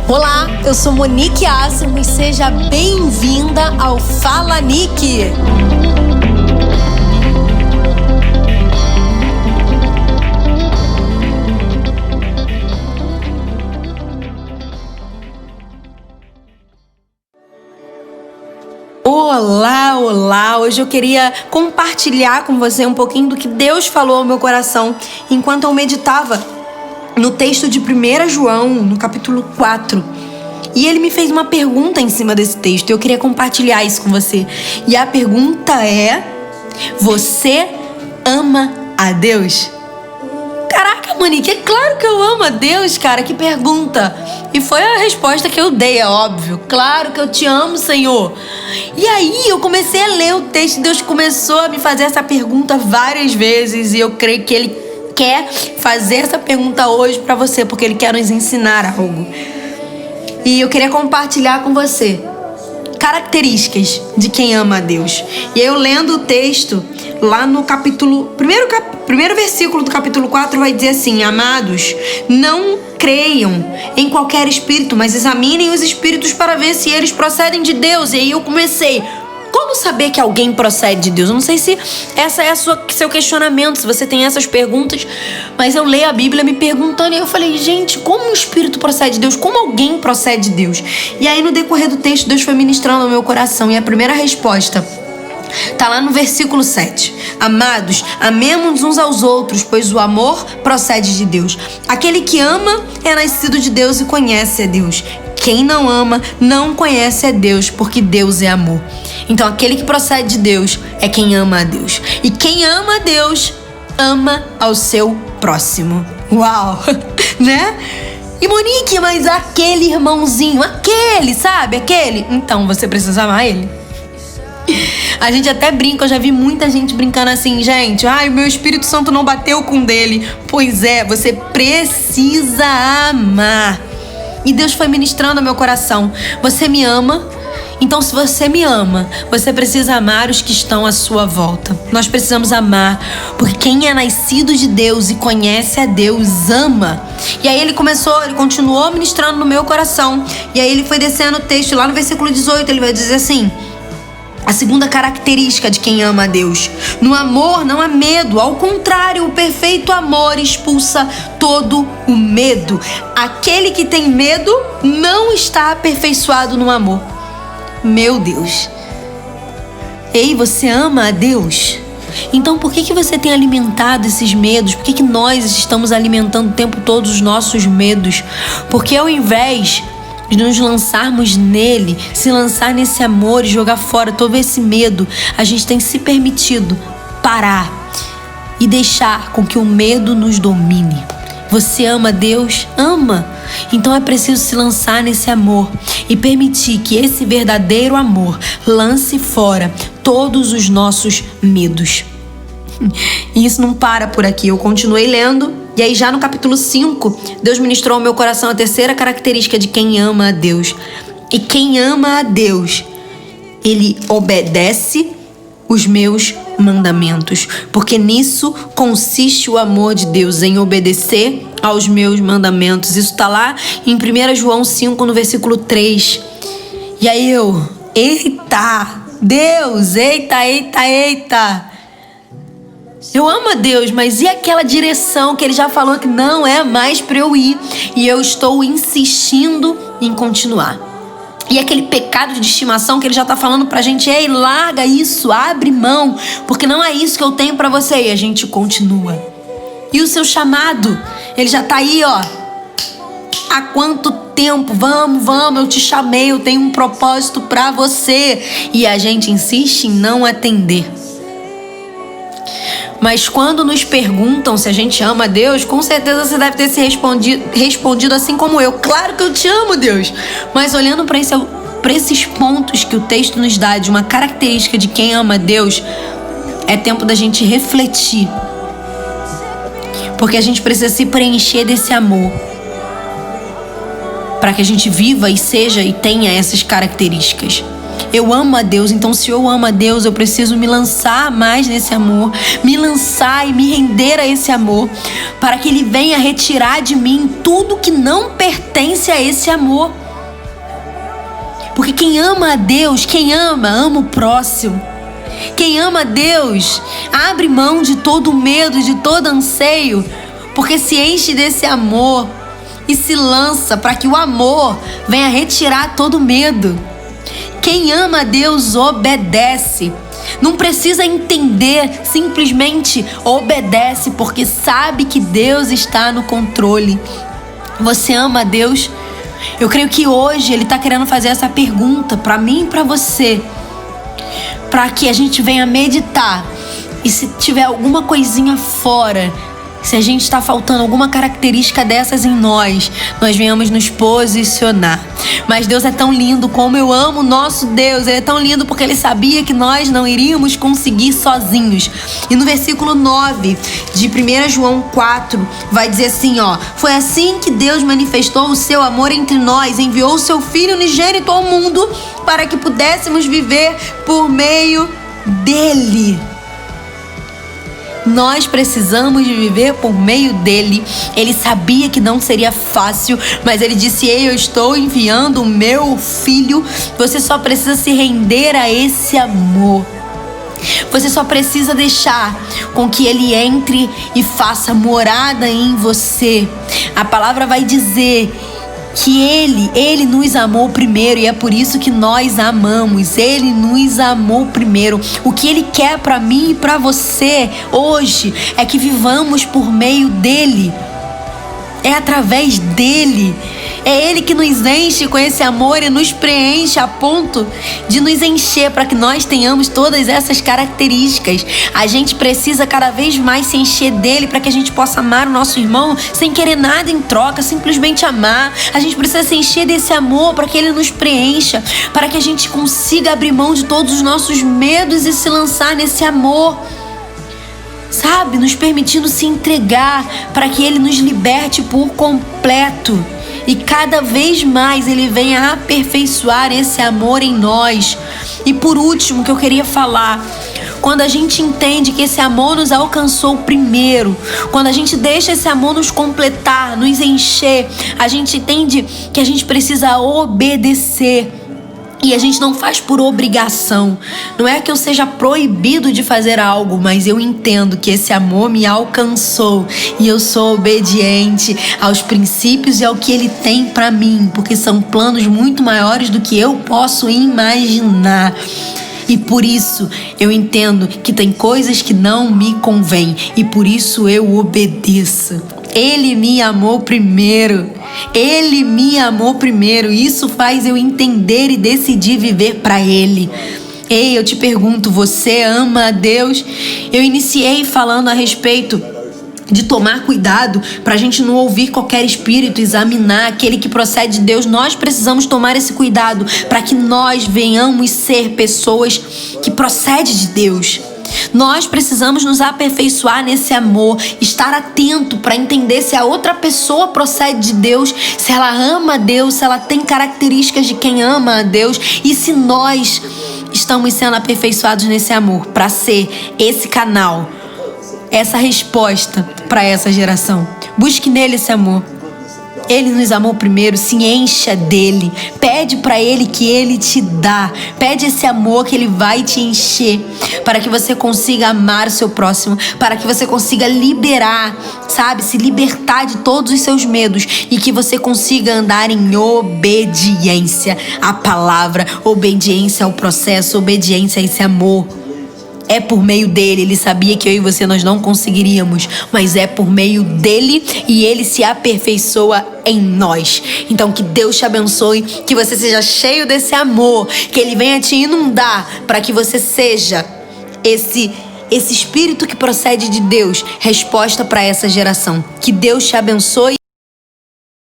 Olá, eu sou Monique Assimo e seja bem-vinda ao Fala Nick. Olá! Hoje eu queria compartilhar com você um pouquinho do que Deus falou ao meu coração enquanto eu meditava no texto de 1 João, no capítulo 4. E ele me fez uma pergunta em cima desse texto e eu queria compartilhar isso com você. E a pergunta é: você ama a Deus? Caraca, Monique, é claro que eu amo a Deus, cara, que pergunta. E foi a resposta que eu dei, é óbvio. Claro que eu te amo, Senhor. E aí eu comecei a ler o texto e Deus começou a me fazer essa pergunta várias vezes. E eu creio que Ele quer fazer essa pergunta hoje pra você, porque Ele quer nos ensinar algo. E eu queria compartilhar com você características de quem ama a Deus. E aí eu lendo o texto, lá no capítulo... Primeiro versículo do capítulo 4 vai dizer assim: amados, não creiam em qualquer espírito, mas examinem os espíritos para ver se eles procedem de Deus. E aí eu comecei... Como saber que alguém procede de Deus? Eu não sei se essa é seu questionamento, se você tem essas perguntas, mas eu leio a Bíblia me perguntando e eu falei, gente, como um espírito procede de Deus? Como alguém procede de Deus? E aí no decorrer do texto, Deus foi ministrando ao meu coração e a primeira resposta tá lá no versículo 7. Amados, amemos uns aos outros, pois o amor procede de Deus. Aquele que ama é nascido de Deus e conhece a Deus. Quem não ama não conhece a Deus, porque Deus é amor. Então aquele que procede de Deus é quem ama a Deus. E quem ama a Deus, ama ao seu próximo. Uau! Né? E Monique, mas aquele irmãozinho, sabe? Aquele. Então você precisa amar ele. A gente até brinca, eu já vi muita gente brincando assim, gente, o meu Espírito Santo não bateu com o dele. Pois é, você precisa amar. E Deus foi ministrando ao meu coração. Você me ama? Então, se você me ama, você precisa amar os que estão à sua volta. Nós precisamos amar, porque quem é nascido de Deus e conhece a Deus, ama. E aí ele continuou ministrando no meu coração. E aí ele foi descendo o texto, lá no versículo 18, ele vai dizer assim: a segunda característica de quem ama a Deus: no amor não há medo, ao contrário, o perfeito amor expulsa todo o medo. Aquele que tem medo não está aperfeiçoado no amor. Meu Deus. Ei, você ama a Deus? Então por que você tem alimentado esses medos? Por que nós estamos alimentando o tempo todo os nossos medos? Porque ao invés de nos lançarmos nele, se lançar nesse amor e jogar fora todo esse medo, a gente tem se permitido parar e deixar com que o medo nos domine. Você ama Deus? Ama! Então é preciso se lançar nesse amor e permitir que esse verdadeiro amor lance fora todos os nossos medos. E isso não para por aqui, eu continuei lendo. E aí já no capítulo 5, Deus ministrou ao meu coração a terceira característica de quem ama a Deus. E quem ama a Deus, ele obedece os meus mandamentos. Porque nisso consiste o amor de Deus, em obedecer aos meus mandamentos. Isso está lá em 1 João 5, no versículo 3. E aí eita, Deus, eita. Eu amo a Deus, mas e aquela direção que Ele já falou que não é mais para eu ir? E eu estou insistindo em continuar. E aquele pecado de estimação que Ele já tá falando pra gente: ei, larga isso, abre mão, porque não é isso que eu tenho pra você. E a gente continua. E o seu chamado, Ele já tá aí, ó. Há quanto tempo? Vamos, eu te chamei, eu tenho um propósito pra você. E a gente insiste em não atender. Mas quando nos perguntam se a gente ama a Deus, com certeza você deve ter se respondido assim como eu: claro que eu te amo, Deus. Mas olhando para esses pontos que o texto nos dá de uma característica de quem ama a Deus, é tempo da gente refletir. Porque a gente precisa se preencher desse amor para que a gente viva e seja e tenha essas características. Eu amo a Deus, então se eu amo a Deus, eu preciso me lançar mais nesse amor, me lançar e me render a esse amor, para que Ele venha retirar de mim tudo que não pertence a esse amor. Porque quem ama a Deus, ama o próximo. Quem ama a Deus, abre mão de todo medo, de todo anseio, porque se enche desse amor e se lança para que o amor venha retirar todo medo. Quem ama a Deus obedece. Não precisa entender, simplesmente obedece, porque sabe que Deus está no controle. Você ama a Deus? Eu creio que hoje Ele está querendo fazer essa pergunta para mim e para você, para que a gente venha meditar. E se tiver alguma coisinha fora, se a gente está faltando alguma característica dessas em nós venhamos nos posicionar. Mas Deus é tão lindo, como eu amo o nosso Deus. Ele é tão lindo porque Ele sabia que nós não iríamos conseguir sozinhos. E no versículo 9 de 1 João 4 vai dizer assim, ó: foi assim que Deus manifestou o seu amor entre nós, enviou o seu Filho unigênito ao mundo para que pudéssemos viver por meio dele. Nós precisamos de viver por meio dele. Ele sabia que não seria fácil, mas ele disse: ei, eu estou enviando o meu filho. Você só precisa se render a esse amor. Você só precisa deixar com que ele entre e faça morada em você. A palavra vai dizer que Ele nos amou primeiro, e é por isso que nós amamos. Ele nos amou primeiro. O que Ele quer para mim e para você hoje é que vivamos por meio dele. É através dele. É Ele que nos enche com esse amor e nos preenche a ponto de nos encher para que nós tenhamos todas essas características. A gente precisa cada vez mais se encher dele para que a gente possa amar o nosso irmão sem querer nada em troca, simplesmente amar. A gente precisa se encher desse amor para que ele nos preencha, para que a gente consiga abrir mão de todos os nossos medos e se lançar nesse amor. Sabe, nos permitindo se entregar para que Ele nos liberte por completo. E cada vez mais Ele venha aperfeiçoar esse amor em nós. E por último, que eu queria falar, quando a gente entende que esse amor nos alcançou primeiro, quando a gente deixa esse amor nos completar, nos encher, a gente entende que a gente precisa obedecer. E a gente não faz por obrigação. Não é que eu seja proibido de fazer algo, mas eu entendo que esse amor me alcançou e eu sou obediente aos princípios e ao que Ele tem para mim, porque são planos muito maiores do que eu posso imaginar. E por isso eu entendo que tem coisas que não me convêm e por isso eu obedeço. Ele me amou primeiro. Ele me amou primeiro. Isso faz eu entender e decidir viver para Ele. Ei, eu te pergunto, você ama a Deus? Eu iniciei falando a respeito de tomar cuidado para a gente não ouvir qualquer espírito, examinar aquele que procede de Deus. Nós precisamos tomar esse cuidado para que nós venhamos ser pessoas que procedem de Deus. Nós precisamos nos aperfeiçoar nesse amor, estar atento para entender se a outra pessoa procede de Deus, se ela ama a Deus, se ela tem características de quem ama a Deus e se nós estamos sendo aperfeiçoados nesse amor para ser esse canal, essa resposta para essa geração. Busque nele esse amor. Ele nos amou primeiro, se encha dele. Pede para ele que ele te dá. Pede esse amor que ele vai te encher, para que você consiga amar o seu próximo, para que você consiga liberar, sabe? Se libertar de todos os seus medos e que você consiga andar em obediência à palavra, obediência ao processo, obediência a esse amor. É por meio dele. Ele sabia que eu e você nós não conseguiríamos, mas é por meio dele e ele se aperfeiçoa em nós. Então que Deus te abençoe, que você seja cheio desse amor, que ele venha te inundar para que você seja esse espírito que procede de Deus, resposta para essa geração. Que Deus te abençoe.